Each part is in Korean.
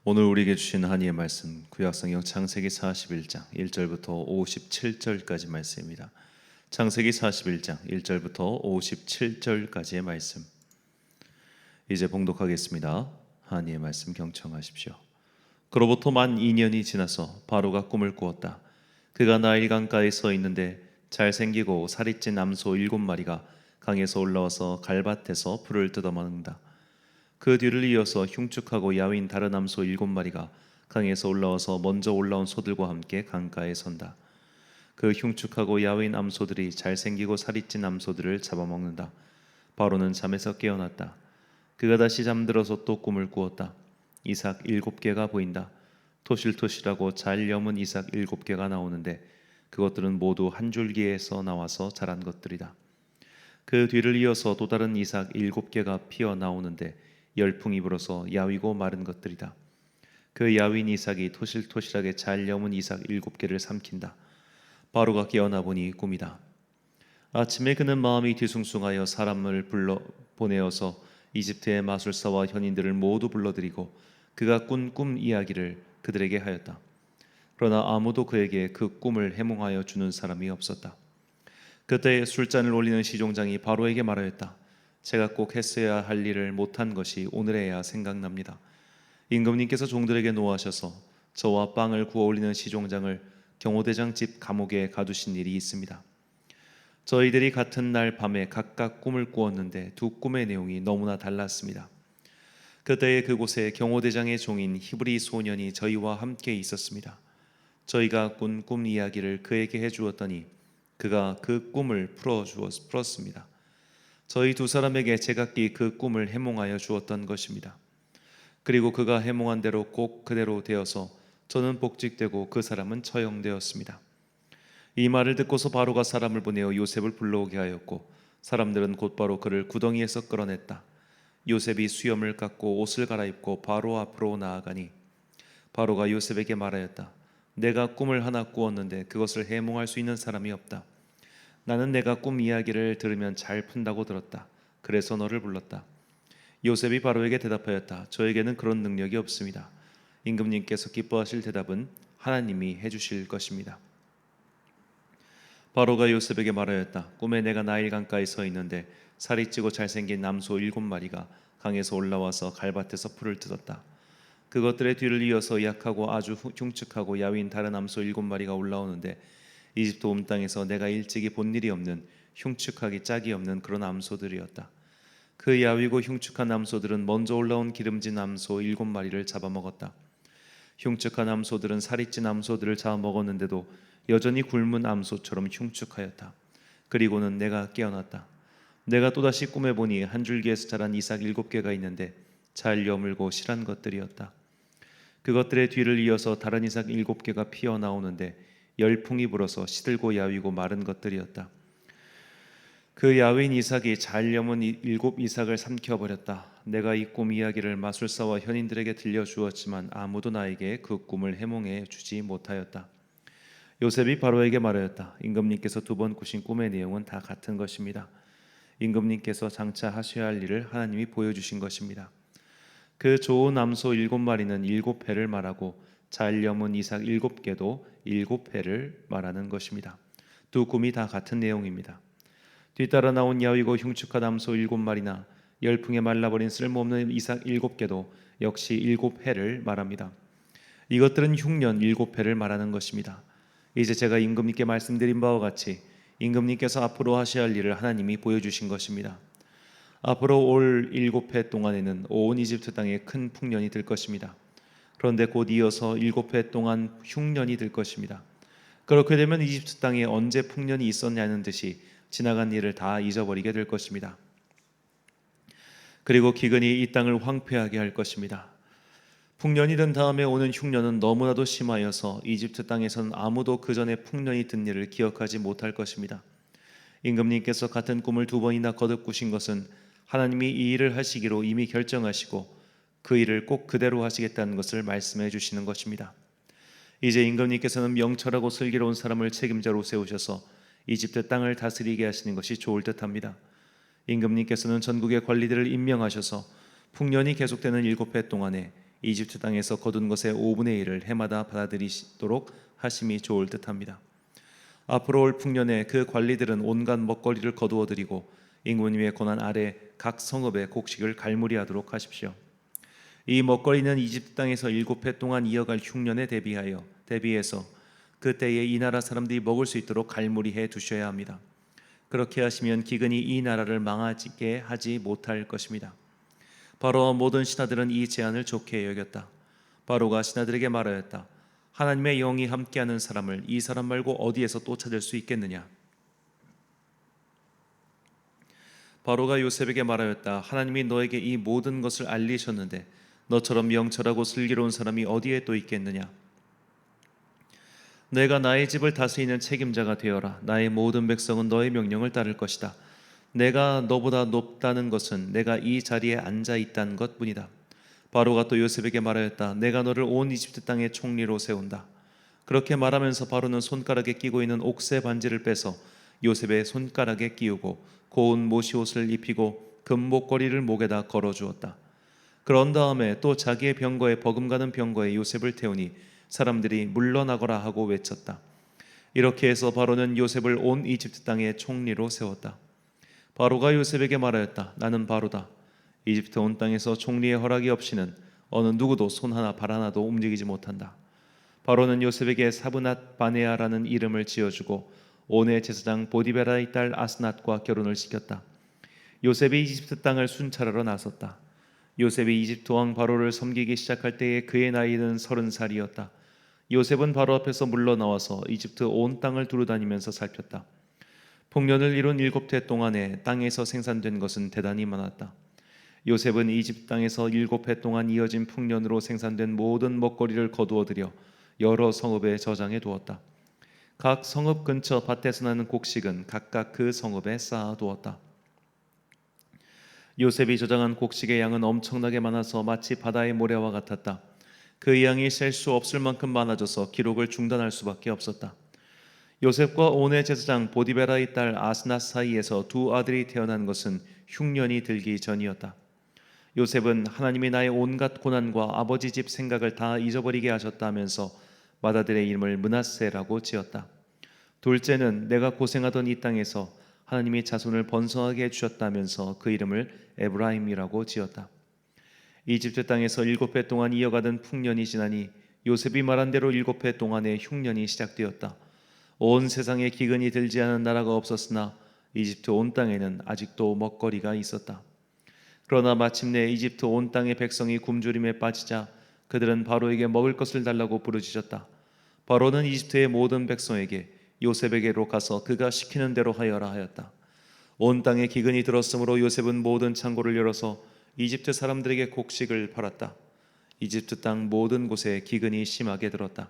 오늘 우리에게 주신 하나님의 말씀 구약성경 창세기 41장 1절부터 57절까지 말씀입니다. 창세기 41장 1절부터 57절까지의 말씀 이제 봉독하겠습니다. 하나님의 말씀 경청하십시오. 그로부터 만 2년이 지나서 바로가 꿈을 꾸었다. 그가 나일 강가에 서 있는데 잘생기고 살이 찐 암소 7마리가 강에서 올라와서 갈밭에서 풀을 뜯어먹는다. 그 뒤를 이어서 흉측하고 야윈 다른 암소 7마리가 강에서 올라와서 먼저 올라온 소들과 함께 강가에 선다. 그 흉측하고 야윈 암소들이 잘생기고 살이 찐 암소들을 잡아먹는다. 바로는 잠에서 깨어났다. 그가 다시 잠들어서 또 꿈을 꾸었다. 이삭 7개가 보인다. 토실토실하고 잘 여문 이삭 7개가 나오는데 그것들은 모두 한 줄기에서 나와서 자란 것들이다. 그 뒤를 이어서 또 다른 이삭 7개가 피어 나오는데 열풍이 불어서 야위고 마른 것들이다. 그 야윈 이삭이 토실토실하게 잘 여문 이삭 7개를 삼킨다. 바로가 깨어나 보니 꿈이다. 아침에 그는 마음이 뒤숭숭하여 사람을 불러 보내어서 이집트의 마술사와 현인들을 모두 불러들이고 그가 꾼 꿈 이야기를 그들에게 하였다. 그러나 아무도 그에게 그 꿈을 해몽하여 주는 사람이 없었다. 그때 술잔을 올리는 시종장이 바로에게 말하였다. 제가 꼭 했어야 할 일을 못한 것이 오늘에야 생각납니다. 임금님께서 종들에게 노하셔서 저와 빵을 구워 올리는 시종장을 경호대장 집 감옥에 가두신 일이 있습니다. 저희들이 같은 날 밤에 각각 꿈을 꾸었는데 두 꿈의 내용이 너무나 달랐습니다. 그때에 그곳에 경호대장의 종인 히브리 소년이 저희와 함께 있었습니다. 저희가 꾼 꿈 이야기를 그에게 해주었더니 그가 그 꿈을 풀었습니다. 저희 두 사람에게 제각기 그 꿈을 해몽하여 주었던 것입니다. 그리고 그가 해몽한 대로 꼭 그대로 되어서 저는 복직되고 그 사람은 처형되었습니다. 이 말을 듣고서 바로가 사람을 보내어 요셉을 불러오게 하였고 사람들은 곧바로 그를 구덩이에서 끌어냈다. 요셉이 수염을 깎고 옷을 갈아입고 바로 앞으로 나아가니 바로가 요셉에게 말하였다. 내가 꿈을 하나 꾸었는데 그것을 해몽할 수 있는 사람이 없다. 나는 내가 꿈 이야기를 들으면 잘 푼다고 들었다. 그래서 너를 불렀다. 요셉이 바로에게 대답하였다. 저에게는 그런 능력이 없습니다. 임금님께서 기뻐하실 대답은 하나님이 해주실 것입니다. 바로가 요셉에게 말하였다. 꿈에 내가 나일 강가에 서 있는데 살이 찌고 잘생긴 암소 7마리가 강에서 올라와서 갈밭에서 풀을 뜯었다. 그것들의 뒤를 이어서 약하고 아주 흉측하고 야윈 다른 암소 7마리가 올라오는데 이집트 온 땅에서 내가 일찍이 본 일이 없는 흉측하기 짝이 없는 그런 암소들이었다. 그 야위고 흉측한 암소들은 먼저 올라온 기름진 암소 7마리를 잡아먹었다. 흉측한 암소들은 살이 찐 암소들을 잡아먹었는데도 여전히 굶은 암소처럼 흉측하였다. 그리고는 내가 깨어났다. 내가 또다시 꿈에 보니 한 줄기에서 자란 이삭 7개가 있는데 잘 여물고 실한 것들이었다. 그것들의 뒤를 이어서 다른 이삭 7개가 피어나오는데 열풍이 불어서 시들고 야위고 마른 것들이었다. 그 야윈 이삭이 잘 여문 7 이삭을 삼켜버렸다. 내가 이 꿈 이야기를 마술사와 현인들에게 들려주었지만 아무도 나에게 그 꿈을 해몽해 주지 못하였다. 요셉이 바로에게 말하였다. 임금님께서 2번 꾸신 꿈의 내용은 다 같은 것입니다. 임금님께서 장차 하셔야 할 일을 하나님이 보여주신 것입니다. 그 좋은 암소 7마리는 7회를 말하고 잘 여문 이삭 7개도 7회를 말하는 것입니다. 두 꿈이 다 같은 내용입니다. 뒤따라 나온 야위고 흉측한 암소 7마리나 열풍에 말라버린 쓸모없는 이삭 7개도 역시 7회를 말합니다. 이것들은 흉년 7회를 말하는 것입니다. 이제 제가 임금님께 말씀드린 바와 같이 임금님께서 앞으로 하셔야 할 일을 하나님이 보여주신 것입니다. 앞으로 올 7회 동안에는 온 이집트 땅에 큰 풍년이 들 것입니다. 그런데 곧 이어서 7회 동안 흉년이 들 것입니다. 그렇게 되면 이집트 땅에 언제 풍년이 있었냐는 듯이 지나간 일을 다 잊어버리게 될 것입니다. 그리고 기근이 이 땅을 황폐하게 할 것입니다. 풍년이 든 다음에 오는 흉년은 너무나도 심하여서 이집트 땅에서는 아무도 그 전에 풍년이 든 일을 기억하지 못할 것입니다. 임금님께서 같은 꿈을 2번이나 거듭 꾸신 것은 하나님이 이 일을 하시기로 이미 결정하시고 그 일을 꼭 그대로 하시겠다는 것을 말씀해 주시는 것입니다. 이제 임금님께서는 명철하고 슬기로운 사람을 책임자로 세우셔서 이집트 땅을 다스리게 하시는 것이 좋을 듯합니다. 임금님께서는 전국의 관리들을 임명하셔서 풍년이 계속되는 7회 동안에 이집트 땅에서 거둔 것의 5분의 1을 해마다 받아들이시도록 하심이 좋을 듯합니다. 앞으로 올 풍년에 그 관리들은 온갖 먹거리를 거두어 드리고 임금님의 권한 아래 각 성읍의 곡식을 갈무리하도록 하십시오. 이 먹거리는 이집트 땅에서 7해 동안 이어갈 흉년에 대비해서 그때에 이 나라 사람들이 먹을 수 있도록 갈무리해 두셔야 합니다. 그렇게 하시면 기근이 이 나라를 망하게 하지 못할 것입니다. 바로와 모든 신하들은 이 제안을 좋게 여겼다. 바로가 신하들에게 말하였다. 하나님의 영이 함께하는 사람을 이 사람 말고 어디에서 또 찾을 수 있겠느냐? 바로가 요셉에게 말하였다. 하나님이 너에게 이 모든 것을 알리셨는데 너처럼 명철하고 슬기로운 사람이 어디에 또 있겠느냐? 내가 나의 집을 다스리는 책임자가 되어라. 나의 모든 백성은 너의 명령을 따를 것이다. 내가 너보다 높다는 것은 내가 이 자리에 앉아 있다는 것뿐이다. 바로가 또 요셉에게 말하였다. 내가 너를 온 이집트 땅의 총리로 세운다. 그렇게 말하면서 바로는 손가락에 끼고 있는 옥새 반지를 빼서 요셉의 손가락에 끼우고 고운 모시옷을 입히고 금목걸이를 목에다 걸어주었다. 그런 다음에 또 자기의 병거에 버금가는 병거에 요셉을 태우니 사람들이 물러나거라 하고 외쳤다. 이렇게 해서 바로는 요셉을 온 이집트 땅의 총리로 세웠다. 바로가 요셉에게 말하였다. 나는 바로다. 이집트 온 땅에서 총리의 허락이 없이는 어느 누구도 손 하나 발 하나도 움직이지 못한다. 바로는 요셉에게 사브낫 바네아라는 이름을 지어주고 온의 제사장 보디베라의 딸 아스낫과 결혼을 시켰다. 요셉이 이집트 땅을 순찰하러 나섰다. 요셉이 이집트 왕 바로를 섬기기 시작할 때에 그의 나이는 30살이었다. 요셉은 바로 앞에서 물러나와서 이집트 온 땅을 두루다니면서 살폈다. 풍년을 이룬 7해 동안에 땅에서 생산된 것은 대단히 많았다. 요셉은 이집트 땅에서 7해 동안 이어진 풍년으로 생산된 모든 먹거리를 거두어 들여 여러 성읍에 저장해 두었다. 각 성읍 근처 밭에서 나는 곡식은 각각 그 성읍에 쌓아 두었다. 요셉이 저장한 곡식의 양은 엄청나게 많아서 마치 바다의 모래와 같았다. 그 양이 셀 수 없을 만큼 많아져서 기록을 중단할 수밖에 없었다. 요셉과 온의 제사장 보디베라의 딸 아스낫 사이에서 두 아들이 태어난 것은 흉년이 들기 전이었다. 요셉은 하나님이 나의 온갖 고난과 아버지 집 생각을 다 잊어버리게 하셨다 하면서 맏아들의 이름을 므낫세라고 지었다. 둘째는 내가 고생하던 이 땅에서 하나님이 자손을 번성하게 해주셨다면서 그 이름을 에브라임이라고 지었다. 이집트 땅에서 7해 동안 이어가던 풍년이 지나니 요셉이 말한 대로 7해 동안의 흉년이 시작되었다. 온 세상에 기근이 들지 않은 나라가 없었으나 이집트 온 땅에는 아직도 먹거리가 있었다. 그러나 마침내 이집트 온 땅의 백성이 굶주림에 빠지자 그들은 바로에게 먹을 것을 달라고 부르짖었다. 바로는 이집트의 모든 백성에게 요셉에게로 가서 그가 시키는 대로 하여라 하였다. 온 땅에 기근이 들었으므로 요셉은 모든 창고를 열어서 이집트 사람들에게 곡식을 팔았다. 이집트 땅 모든 곳에 기근이 심하게 들었다.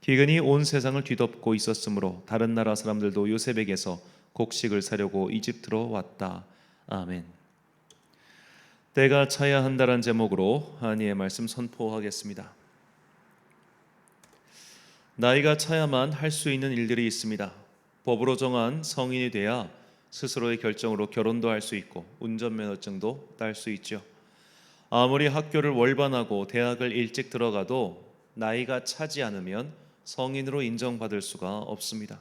기근이 온 세상을 뒤덮고 있었으므로 다른 나라 사람들도 요셉에게서 곡식을 사려고 이집트로 왔다. 아멘. 때가 차야 한다란 제목으로 하나님의 말씀 선포하겠습니다. 나이가 차야만 할 수 있는 일들이 있습니다. 법으로 정한 성인이 돼야 스스로의 결정으로 결혼도 할 수 있고 운전면허증도 딸 수 있죠. 아무리 학교를 월반하고 대학을 일찍 들어가도 나이가 차지 않으면 성인으로 인정받을 수가 없습니다.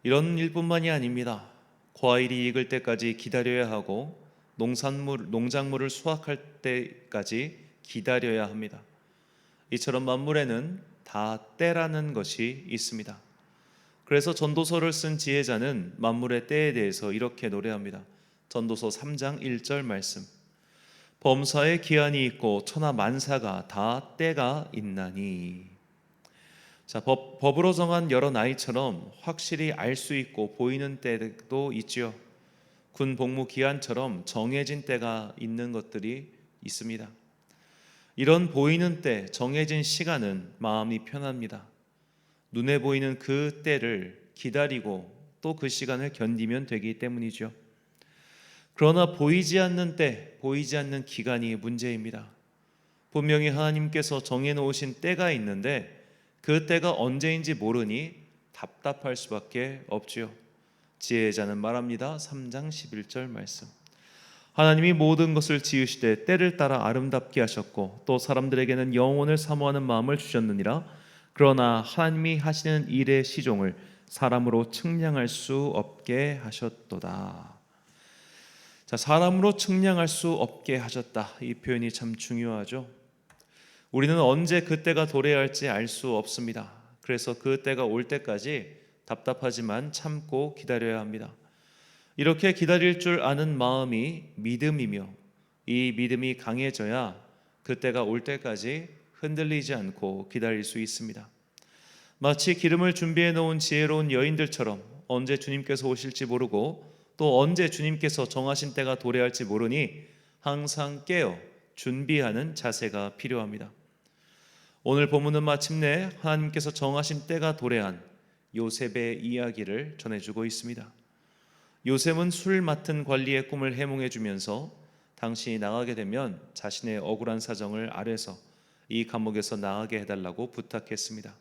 이런 일뿐만이 아닙니다. 과일이 익을 때까지 기다려야 하고 농작물을 수확할 때까지 기다려야 합니다. 이처럼 만물에는 다 때라는 것이 있습니다. 그래서 전도서를 쓴 지혜자는 만물의 때에 대해서 이렇게 노래합니다. 전도서 3장 1절 말씀. 범사에 기한이 있고 천하 만사가 다 때가 있나니. 자, 법으로 정한 여러 나이처럼 확실히 알 수 있고 보이는 때도 있지요. 군 복무 기한처럼 정해진 때가 있는 것들이 있습니다. 이런 보이는 때, 정해진 시간은 마음이 편합니다. 눈에 보이는 그 때를 기다리고 또 그 시간을 견디면 되기 때문이죠. 그러나 보이지 않는 때, 보이지 않는 기간이 문제입니다. 분명히 하나님께서 정해놓으신 때가 있는데 그 때가 언제인지 모르니 답답할 수밖에 없지요. 지혜자는 말합니다. 3장 11절 말씀. 하나님이 모든 것을 지으시되 때를 따라 아름답게 하셨고 또 사람들에게는 영혼을 사모하는 마음을 주셨느니라. 그러나 하나님이 하시는 일의 시종을 사람으로 측량할 수 없게 하셨도다. 자, 사람으로 측량할 수 없게 하셨다. 이 표현이 참 중요하죠. 우리는 언제 그때가 도래할지 알 수 없습니다. 그래서 그 때가 올 때까지 답답하지만 참고 기다려야 합니다. 이렇게 기다릴 줄 아는 마음이 믿음이며 이 믿음이 강해져야 그때가 올 때까지 흔들리지 않고 기다릴 수 있습니다. 마치 기름을 준비해 놓은 지혜로운 여인들처럼 언제 주님께서 오실지 모르고 또 언제 주님께서 정하신 때가 도래할지 모르니 항상 깨어 준비하는 자세가 필요합니다. 오늘 본문은 마침내 하나님께서 정하신 때가 도래한 요셉의 이야기를 전해주고 있습니다. 요셉은 술 맡은 관리의 꿈을 해몽해 주면서 당신이 나가게 되면 자신의 억울한 사정을 아뢰서 이 감옥에서 나가게 해달라고 부탁했습니다.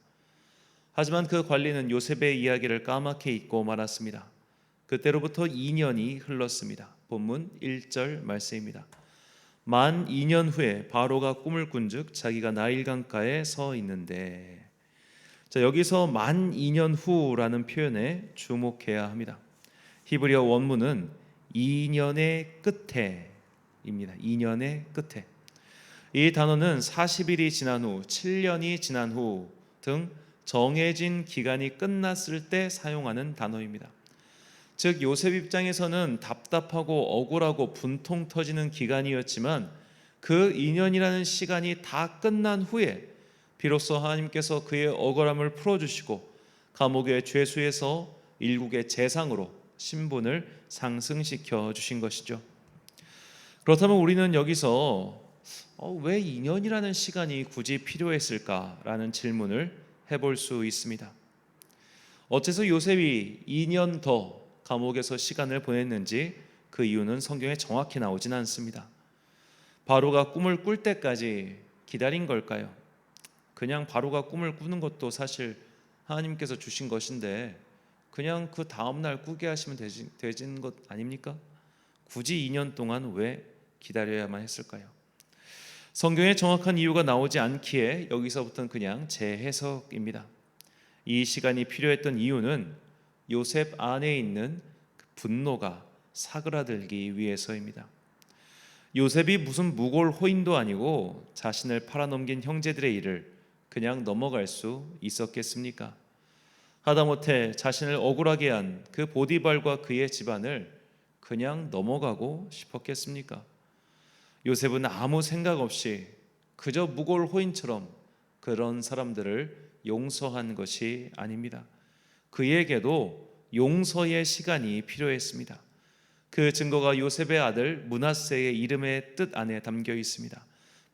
하지만 그 관리는 요셉의 이야기를 까맣게 잊고 말았습니다. 그때로부터 2년이 흘렀습니다. 본문 1절 말씀입니다. 만 2년 후에 바로가 꿈을 꾼즉 자기가 나일 강가에 서 있는데, 자, 여기서 만 2년 후라는 표현에 주목해야 합니다. 히브리어 원문은 2년의 끝에입니다. 2년의 끝에. 이 단어는 40일이 지난 후, 7년이 지난 후 등 정해진 기간이 끝났을 때 사용하는 단어입니다. 즉 요셉 입장에서는 답답하고 억울하고 분통 터지는 기간이었지만 그 2년이라는 시간이 다 끝난 후에 비로소 하나님께서 그의 억울함을 풀어주시고 감옥의 죄수에서 일국의 재상으로 신분을 상승시켜 주신 것이죠. 그렇다면 우리는 여기서 왜 2년이라는 시간이 굳이 필요했을까라는 질문을 해볼 수 있습니다. 어째서 요셉이 2년 더 감옥에서 시간을 보냈는지 그 이유는 성경에 정확히 나오진 않습니다. 바로가 꿈을 꿀 때까지 기다린 걸까요? 그냥 바로가 꿈을 꾸는 것도 사실 하나님께서 주신 것인데 그냥 그 다음날 꾸게 하시면 되는 것 아닙니까? 굳이 2년 동안 왜 기다려야만 했을까요? 성경에 정확한 이유가 나오지 않기에 여기서부터는 그냥 제 해석입니다. 이 시간이 필요했던 이유는 요셉 안에 있는 분노가 사그라들기 위해서입니다. 요셉이 무슨 무골 호인도 아니고 자신을 팔아넘긴 형제들의 일을 그냥 넘어갈 수 있었겠습니까? 하다못해 자신을 억울하게 한 그 보디발과 그의 집안을 그냥 넘어가고 싶었겠습니까? 요셉은 아무 생각 없이 그저 무골 호인처럼 그런 사람들을 용서한 것이 아닙니다. 그에게도 용서의 시간이 필요했습니다. 그 증거가 요셉의 아들 므낫세의 이름의 뜻 안에 담겨 있습니다.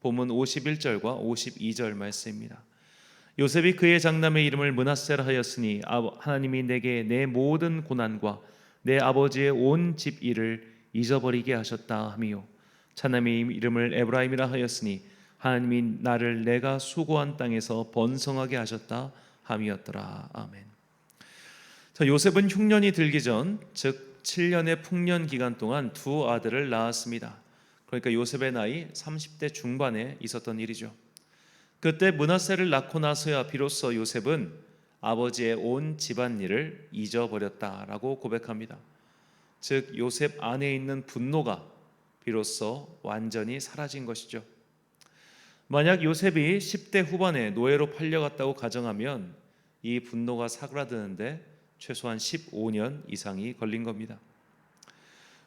본문 51절과 52절 말씀입니다. 요셉이 그의 장남의 이름을 므낫세라 하였으니 하나님이 내게 내 모든 고난과 내 아버지의 온 집 일을 잊어버리게 하셨다 하미요, 차남의 이름을 에브라임이라 하였으니 하나님이 나를 내가 수고한 땅에서 번성하게 하셨다 함이었더라. 아멘. 자, 요셉은 흉년이 들기 전, 즉 7년의 풍년 기간 동안 두 아들을 낳았습니다. 그러니까 요셉의 나이 30대 중반에 있었던 일이죠. 그때 므낫세를 낳고 나서야 비로소 요셉은 아버지의 온 집안일을 잊어버렸다라고 고백합니다. 즉 요셉 안에 있는 분노가 비로소 완전히 사라진 것이죠. 만약 요셉이 10대 후반에 노예로 팔려갔다고 가정하면 이 분노가 사그라드는데 최소한 15년 이상이 걸린 겁니다.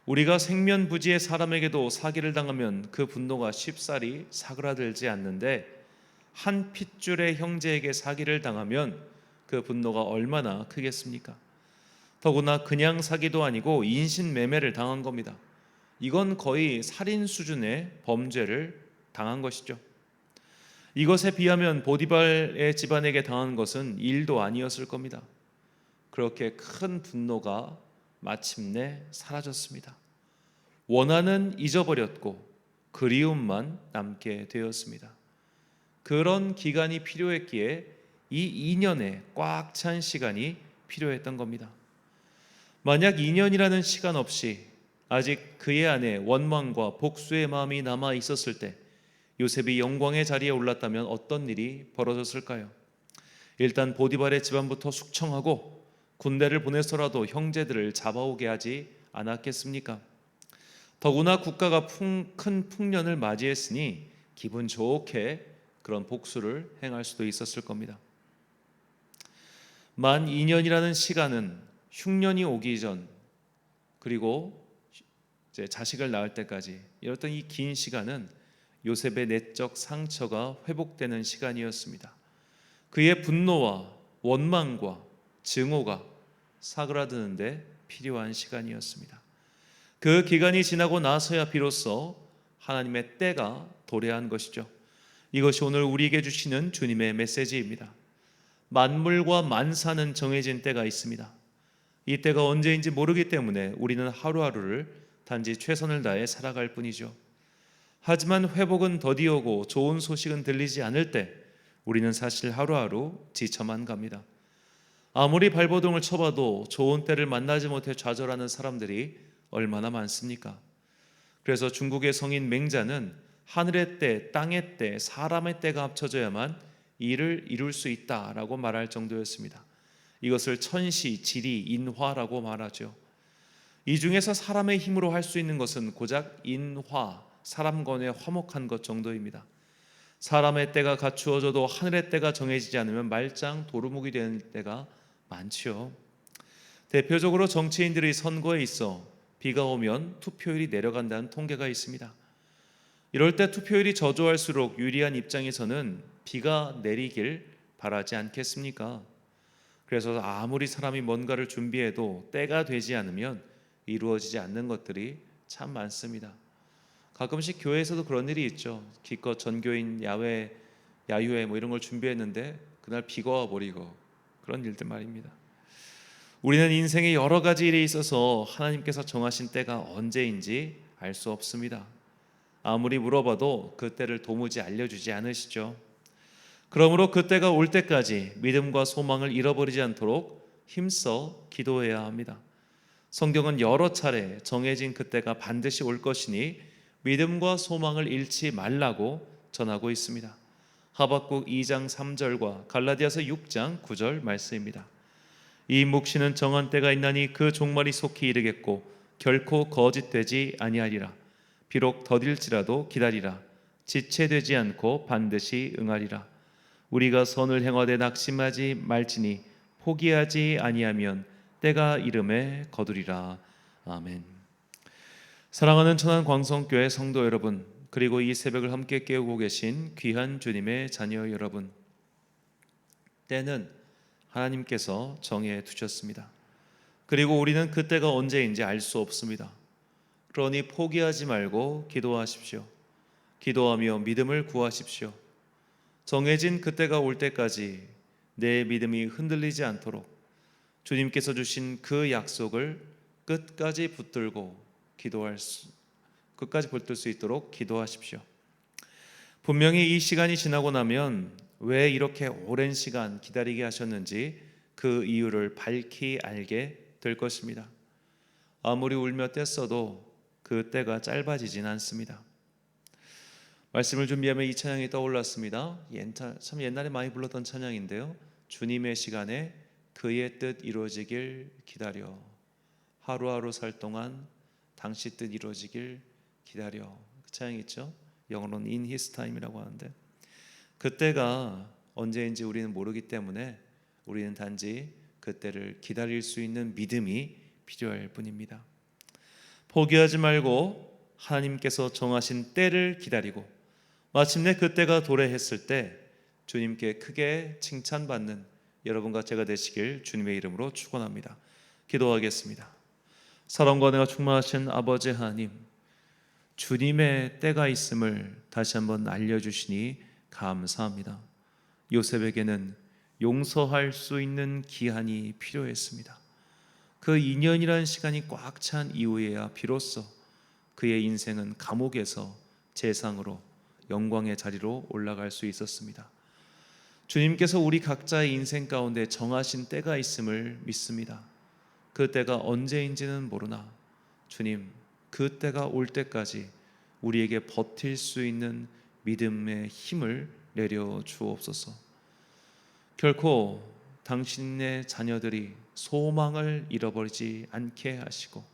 우리가 생면부지의 사람에게도 사기를 당하면 그 분노가 쉽사리 사그라들지 않는데 한 핏줄의 형제에게 사기를 당하면 그 분노가 얼마나 크겠습니까? 더구나 그냥 사기도 아니고 인신매매를 당한 겁니다. 이건 거의 살인 수준의 범죄를 당한 것이죠. 이것에 비하면 보디발의 집안에게 당한 것은 일도 아니었을 겁니다. 그렇게 큰 분노가 마침내 사라졌습니다. 원한은 잊어버렸고 그리움만 남게 되었습니다. 그런 기간이 필요했기에 이 2년의 꽉 찬 시간이 필요했던 겁니다. 만약 2년이라는 시간 없이 아직 그의 안에 원망과 복수의 마음이 남아 있었을 때 요셉이 영광의 자리에 올랐다면 어떤 일이 벌어졌을까요? 일단 보디발의 집안부터 숙청하고 군대를 보내서라도 형제들을 잡아오게 하지 않았겠습니까? 더구나 국가가 큰 풍년을 맞이했으니 기분 좋게 그런 복수를 행할 수도 있었을 겁니다. 만 2년이라는 시간은 흉년이 오기 전, 그리고 이제 자식을 낳을 때까지 이랬던 이 긴 시간은 요셉의 내적 상처가 회복되는 시간이었습니다. 그의 분노와 원망과 증오가 사그라드는데 필요한 시간이었습니다. 그 기간이 지나고 나서야 비로소 하나님의 때가 도래한 것이죠. 이것이 오늘 우리에게 주시는 주님의 메시지입니다. 만물과 만사는 정해진 때가 있습니다. 이 때가 언제인지 모르기 때문에 우리는 하루하루를 단지 최선을 다해 살아갈 뿐이죠. 하지만 회복은 더디오고 좋은 소식은 들리지 않을 때 우리는 사실 하루하루 지쳐만 갑니다. 아무리 발버둥을 쳐봐도 좋은 때를 만나지 못해 좌절하는 사람들이 얼마나 많습니까? 그래서 중국의 성인 맹자는 하늘의 때, 땅의 때, 사람의 때가 합쳐져야만 일을 이룰 수 있다라고 말할 정도였습니다. 이것을 천시, 지리, 인화라고 말하죠. 이 중에서 사람의 힘으로 할 수 있는 것은 고작 인화, 사람권에 화목한 것 정도입니다. 사람의 때가 갖추어져도 하늘의 때가 정해지지 않으면 말짱 도루묵이 되는 때가 많지요. 대표적으로 정치인들이 선거에 있어 비가 오면 투표율이 내려간다는 통계가 있습니다. 이럴 때 투표율이 저조할수록 유리한 입장에서는 비가 내리길 바라지 않겠습니까? 그래서 아무리 사람이 뭔가를 준비해도 때가 되지 않으면 이루어지지 않는 것들이 참 많습니다. 가끔씩 교회에서도 그런 일이 있죠. 기껏 전교인 야유회 뭐 이런 걸 준비했는데 그날 비가 와버리고 그런 일들 말입니다. 우리는 인생에 여러 가지 일에 있어서 하나님께서 정하신 때가 언제인지 알 수 없습니다. 아무리 물어봐도 그 때를 도무지 알려주지 않으시죠. 그러므로 그 때가 올 때까지 믿음과 소망을 잃어버리지 않도록 힘써 기도해야 합니다. 성경은 여러 차례 정해진 그때가 반드시 올 것이니 믿음과 소망을 잃지 말라고 전하고 있습니다. 하박국 2장 3절과 갈라디아서 6장 9절 말씀입니다. 이 묵시는 정한 때가 있나니 그 종말이 속히 이르겠고 결코 거짓되지 아니하리라. 비록 더딜지라도 기다리라. 지체되지 않고 반드시 응하리라. 우리가 선을 행하되 낙심하지 말지니 포기하지 아니하면 때가 이름에 거두리라. 아멘. 사랑하는 천안광성교회 성도 여러분, 그리고 이 새벽을 함께 깨우고 계신 귀한 주님의 자녀 여러분, 때는 하나님께서 정해 두셨습니다. 그리고 우리는 그때가 언제인지 알 수 없습니다. 그러니 포기하지 말고 기도하십시오. 기도하며 믿음을 구하십시오. 정해진 그때가 올 때까지 내 믿음이 흔들리지 않도록 주님께서 주신 그 약속을 끝까지 붙들 수 있도록 기도하십시오. 분명히 이 시간이 지나고 나면 왜 이렇게 오랜 시간 기다리게 하셨는지 그 이유를 밝히 알게 될 것입니다. 아무리 울며 뗐어도 그 때가 짧아지진 않습니다. 말씀을 준비하며 이 찬양이 떠올랐습니다. 참 옛날에 많이 불렀던 찬양인데요. 주님의 시간에 그의 뜻 이루어지길 기다려. 하루하루 살 동안 당시 뜻 이루어지길 기다려. 그 찬양이 있죠. 영어로는 In His Time이라고 하는데 그때가 언제인지 우리는 모르기 때문에 우리는 단지 그때를 기다릴 수 있는 믿음이 필요할 뿐입니다. 포기하지 말고 하나님께서 정하신 때를 기다리고 마침내 그때가 도래했을 때 주님께 크게 칭찬받는 여러분과 제가 되시길 주님의 이름으로 축원합니다. 기도하겠습니다. 사랑과 은혜가 충만하신 아버지 하나님, 주님의 때가 있음을 다시 한번 알려주시니 감사합니다. 요셉에게는 용서할 수 있는 기한이 필요했습니다. 그 2년이라는 시간이 꽉 찬 이후에야 비로소 그의 인생은 감옥에서 재상으로 영광의 자리로 올라갈 수 있었습니다. 주님께서 우리 각자의 인생 가운데 정하신 때가 있음을 믿습니다. 그 때가 언제인지는 모르나 주님, 그 때가 올 때까지 우리에게 버틸 수 있는 믿음의 힘을 내려 주옵소서. 결코 당신의 자녀들이 소망을 잃어버리지 않게 하시고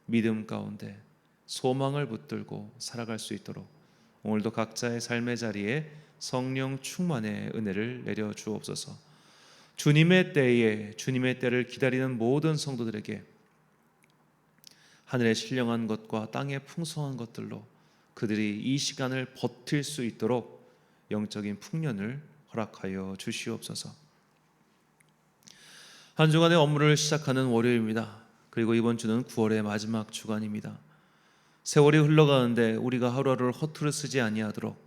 믿음 가운데 소망을 붙들고 살아갈 수 있도록 오늘도 각자의 삶의 자리에 성령 충만의 은혜를 내려 주옵소서. 주님의 때에 주님의 때를 기다리는 모든 성도들에게 하늘의 신령한 것과 땅의 풍성한 것들로 그들이 이 시간을 버틸 수 있도록 영적인 풍년을 허락하여 주시옵소서. 한 주간의 업무를 시작하는 월요일입니다. 그리고 이번 주는 9월의 마지막 주간입니다. 세월이 흘러가는데 우리가 하루하루를 허투루 쓰지 아니하도록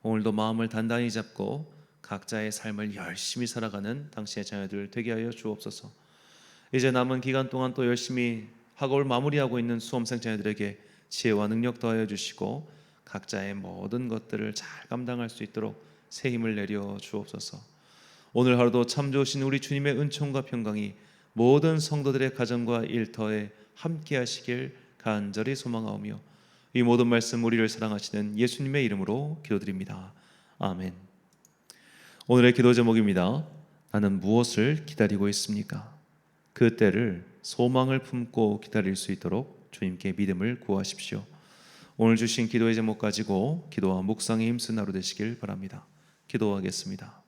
오늘도 마음을 단단히 잡고 각자의 삶을 열심히 살아가는 당신의 자녀들 되게 하여 주옵소서. 이제 남은 기간 동안 또 열심히 학업을 마무리하고 있는 수험생 자녀들에게 지혜와 능력 더하여 주시고 각자의 모든 것들을 잘 감당할 수 있도록 새 힘을 내려 주옵소서. 오늘 하루도 참 좋으신 우리 주님의 은총과 평강이 모든 성도들의 가정과 일터에 함께 하시길 간절히 소망하오며 이 모든 말씀 우리를 사랑하시는 예수님의 이름으로 기도드립니다. 아멘. 오늘의 기도 제목입니다. 나는 무엇을 기다리고 있습니까? 그 때를 소망을 품고 기다릴 수 있도록 주님께 믿음을 구하십시오. 오늘 주신 기도의 제목 가지고 기도와 묵상에 힘쓴 하루 되시길 바랍니다. 기도하겠습니다.